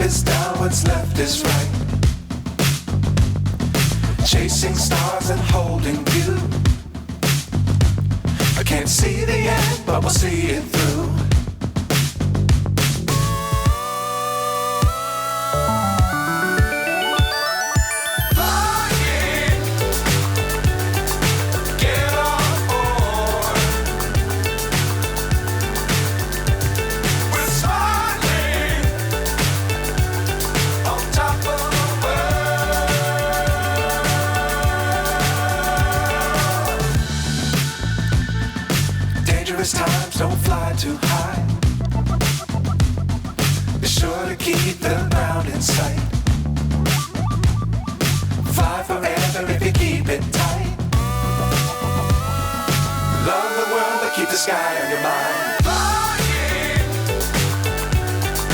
is down, what's left is right. Chasing stars and holding you. I can't see the end, but we'll see it through. Times don't fly too high. Be sure to keep the ground in sight. Fly forever if you keep it tight. Love the world, but keep the sky on your mind.